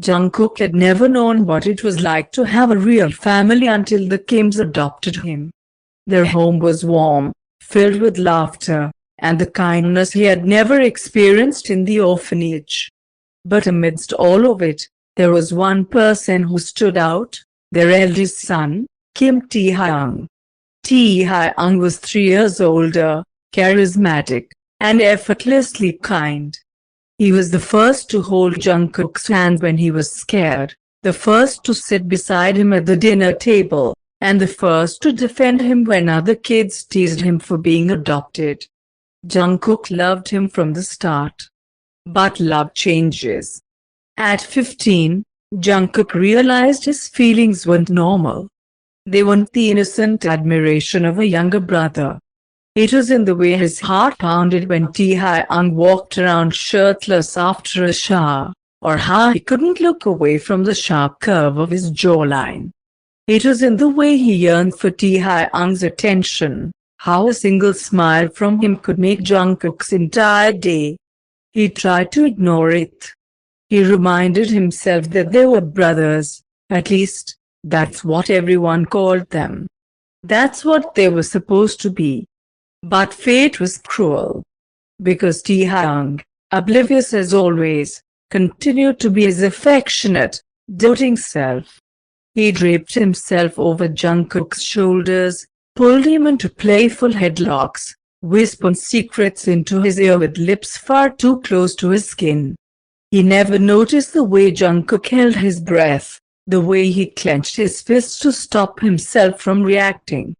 Jungkook had never known what it was like to have a real family until the Kims adopted him. Their home was warm, filled with laughter, and the kindness he had never experienced in the orphanage. But amidst all of it, there was one person who stood out, their eldest son, Kim Taehyung. Taehyung was 3 years older, charismatic, and effortlessly kind. He was the first to hold Jungkook's hand when he was scared, the first to sit beside him at the dinner table, and the first to defend him when other kids teased him for being adopted. Jungkook loved him from the start. But love changes. At 15, Jungkook realized his feelings weren't normal. They weren't the innocent admiration of a younger brother. It was in the way his heart pounded when Taehyung walked around shirtless after a shower, or how he couldn't look away from the sharp curve of his jawline. It was in the way he yearned for Taehyung's attention, how a single smile from him could make Jungkook's entire day. He tried to ignore it. He reminded himself that they were brothers, at least, that's what everyone called them. That's what they were supposed to be. But fate was cruel. Because Taehyung, oblivious as always, continued to be his affectionate, doting self. He draped himself over Jungkook's shoulders, pulled him into playful headlocks, whispered secrets into his ear with lips far too close to his skin. He never noticed the way Jungkook held his breath, the way he clenched his fists to stop himself from reacting.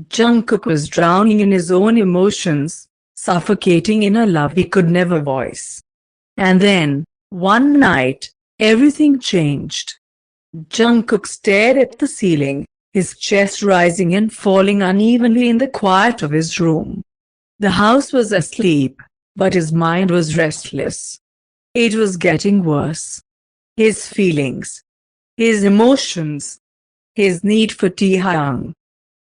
Jungkook was drowning in his own emotions, suffocating in a love he could never voice. And then, one night, everything changed. Jungkook stared at the ceiling, his chest rising and falling unevenly in the quiet of his room. The house was asleep, but his mind was restless. It was getting worse. His feelings, his emotions, his need for Taehyung.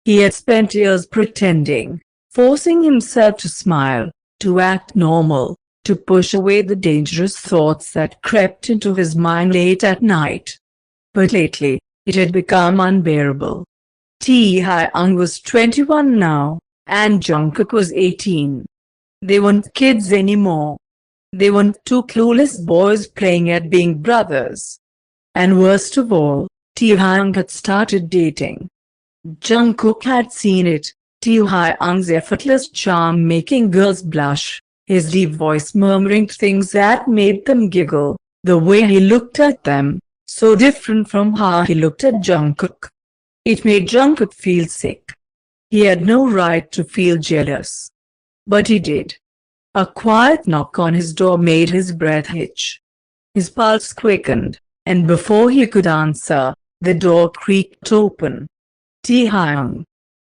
He had spent years pretending, forcing himself to smile, to act normal, to push away the dangerous thoughts that crept into his mind late at night. But lately, it had become unbearable. Taehyung was 21 now, and Jungkook was 18. They weren't kids anymore. They weren't two clueless boys playing at being brothers. And worst of all, Taehyung had started dating. Jungkook had seen it, Taehyung's effortless charm making girls blush, his deep voice murmuring things that made them giggle, the way he looked at them, so different from how he looked at Jungkook. It made Jungkook feel sick. He had no right to feel jealous. But he did. A quiet knock on his door made his breath hitch. His pulse quickened, and before he could answer, the door creaked open. Taehyung.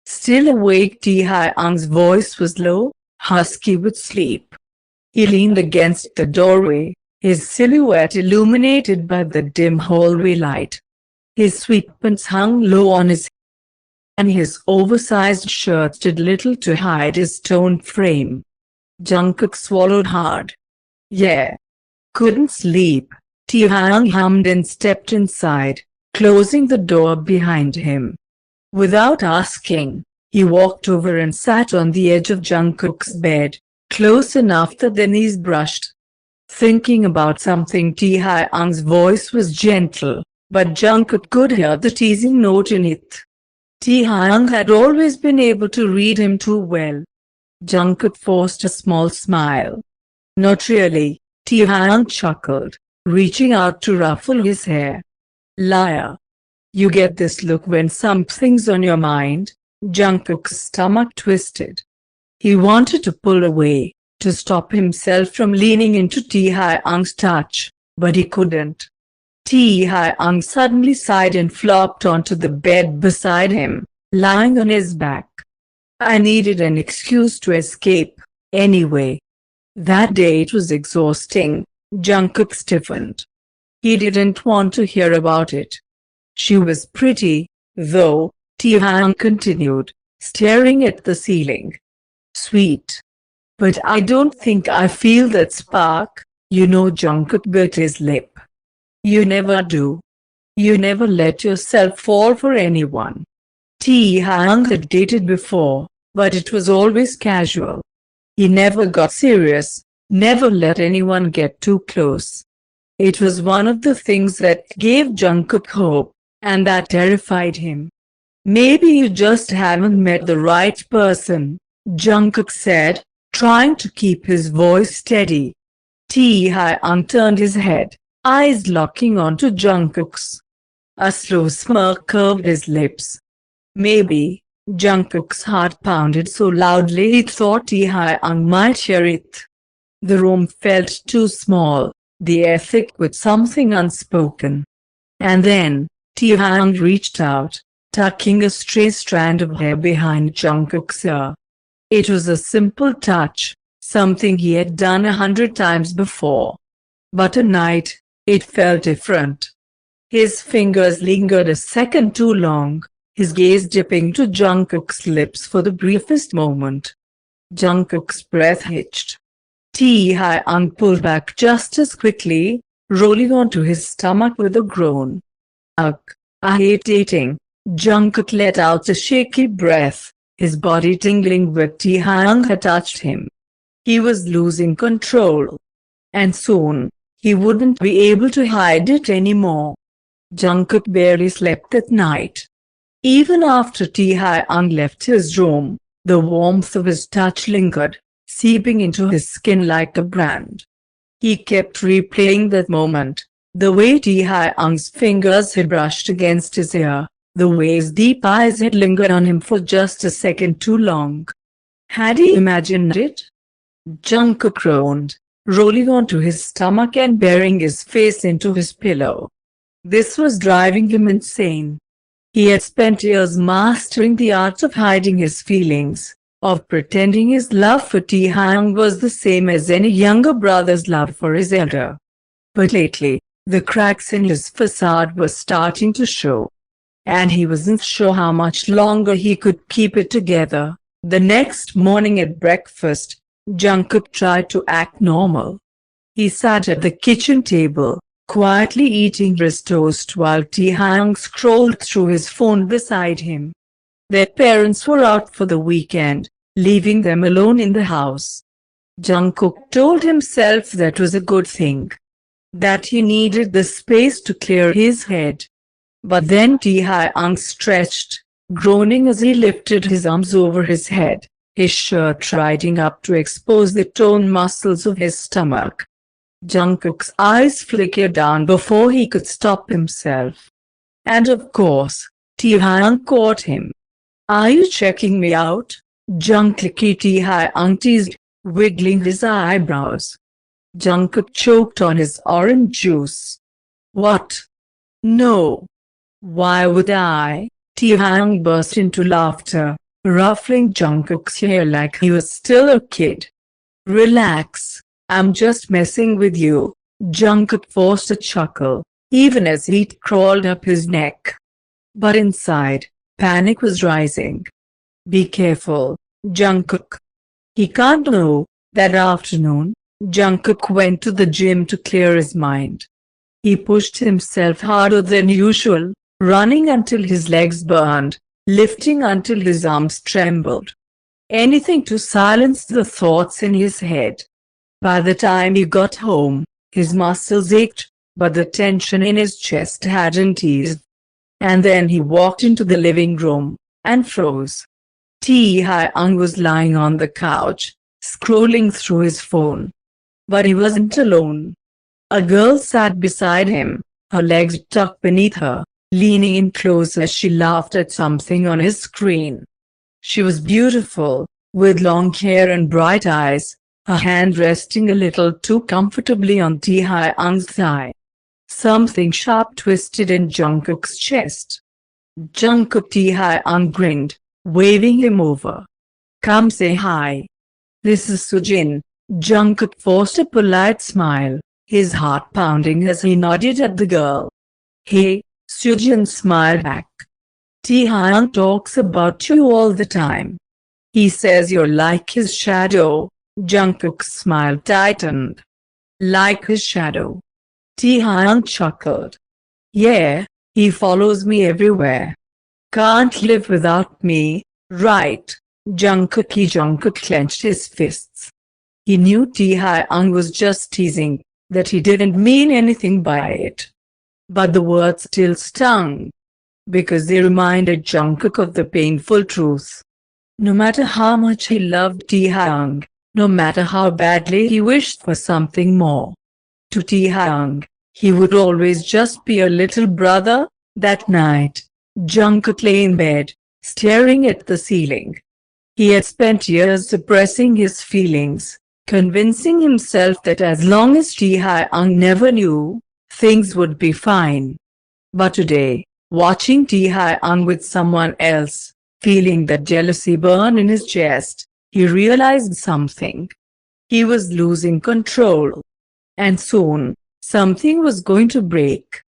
Still awake, Taehyung's voice was low, husky with sleep. He leaned against the doorway, his silhouette illuminated by the dim hallway light. His sweatpants hung low on his head, and his oversized shirt did little to hide his toned frame. Jungkook swallowed hard. Yeah. Couldn't sleep, Taehyung hummed and stepped inside, closing the door behind him. Without asking, he walked over and sat on the edge of Jungkook's bed, close enough that their knees brushed. Thinking about something, Taehyung's voice was gentle, but Jungkook could hear the teasing note in it. Taehyung had always been able to read him too well. Jungkook forced a small smile. Not really, Taehyung chuckled, reaching out to ruffle his hair. Liar. You get this look when something's on your mind. Jungkook's stomach twisted. He wanted to pull away, to stop himself from leaning into Taehyung's touch, but he couldn't. Taehyung suddenly sighed and flopped onto the bed beside him, lying on his back. I needed an excuse to escape, anyway. That date was exhausting. Jungkook stiffened. He didn't want to hear about it. She was pretty, though, Taehyung continued, staring at the ceiling. Sweet. But I don't think I feel that spark, Jungkook bit his lip. You never do. You never let yourself fall for anyone. Taehyung had dated before, but it was always casual. He never got serious, never let anyone get too close. It was one of the things that gave Jungkook hope, and that terrified him. Maybe you just haven't met the right person, Jungkook said, trying to keep his voice steady. Taehyung turned his head, eyes locking onto Jungkook's. A slow smirk curved his lips. Maybe. Jungkook's heart pounded so loudly he thought Taehyung might hear it. The room felt too small, the air thick with something unspoken. And then, Taehyung reached out, tucking a stray strand of hair behind Jungkook's ear. It was a simple touch, something he had done 100 times before. But tonight, it felt different. His fingers lingered a second too long, his gaze dipping to Jungkook's lips for the briefest moment. Jungkook's breath hitched. Taehyung pulled back just as quickly, rolling onto his stomach with a groan. Ugh, I hate dating. Jungkook let out a shaky breath, his body tingling where Taehyung had touched him. He was losing control. And soon, he wouldn't be able to hide it anymore. Jungkook barely slept that night. Even after Taehyung left his room, the warmth of his touch lingered, seeping into his skin like a brand. He kept replaying that moment, the way Taehyung's fingers had brushed against his ear, the way his deep eyes had lingered on him for just a second too long. Had he imagined it? Jungkook groaned, rolling onto his stomach and burying his face into his pillow. This was driving him insane. He had spent years mastering the art of hiding his feelings, of pretending his love for Taehyung was the same as any younger brother's love for his elder. But lately, the cracks in his facade were starting to show. And he wasn't sure how much longer he could keep it together. The next morning at breakfast, Jungkook tried to act normal. He sat at the kitchen table, quietly eating his toast while Taehyung scrolled through his phone beside him. Their parents were out for the weekend, leaving them alone in the house. Jungkook told himself that was a good thing. That he needed the space to clear his head. But then Taehyung stretched, groaning as he lifted his arms over his head, his shirt riding up to expose the toned muscles of his stomach. Jungkook's eyes flickered down before he could stop himself. And of course, Taehyung caught him. Are you checking me out? Taehyung teased, wiggling his eyebrows. Jungkook choked on his orange juice. What? No. Why would I? Taehyung burst into laughter, ruffling Jungkook's hair like he was still a kid. Relax, I'm just messing with you. Jungkook forced a chuckle, even as heat crawled up his neck. But inside, panic was rising. Be careful, Jungkook. He can't know. That afternoon, Jungkook went to the gym to clear his mind. He pushed himself harder than usual, running until his legs burned, lifting until his arms trembled. Anything to silence the thoughts in his head. By the time he got home, his muscles ached, but the tension in his chest hadn't eased. And then he walked into the living room, and froze. Taehyung was lying on the couch, scrolling through his phone. But he wasn't alone. A girl sat beside him, her legs tucked beneath her, leaning in close as she laughed at something on his screen. She was beautiful, with long hair and bright eyes, her hand resting a little too comfortably on Taehyung's thigh. Something sharp twisted in Jungkook's chest. Taehyung grinned, waving him over. Come say hi. This is Sujin. Jungkook forced a polite smile, his heart pounding as he nodded at the girl. Hey, Sujin smiled back. Taehyung talks about you all the time. He says you're like his shadow. Jungkook's smile tightened. Like his shadow. Taehyung chuckled. Yeah, he follows me everywhere. Can't live without me, right? Jungkook clenched his fists. He knew Taehyung was just teasing, that he didn't mean anything by it. But the words still stung, because they reminded Jungkook of the painful truth. No matter how much he loved Taehyung, no matter how badly he wished for something more, to Taehyung, he would always just be a little brother. That night, Jungkook lay in bed, staring at the ceiling. He had spent years suppressing his feelings, convincing himself that as long as Taehyung never knew, things would be fine. But today, watching Taehyung with someone else, feeling that jealousy burn in his chest, he realized something. He was losing control. And soon, something was going to break.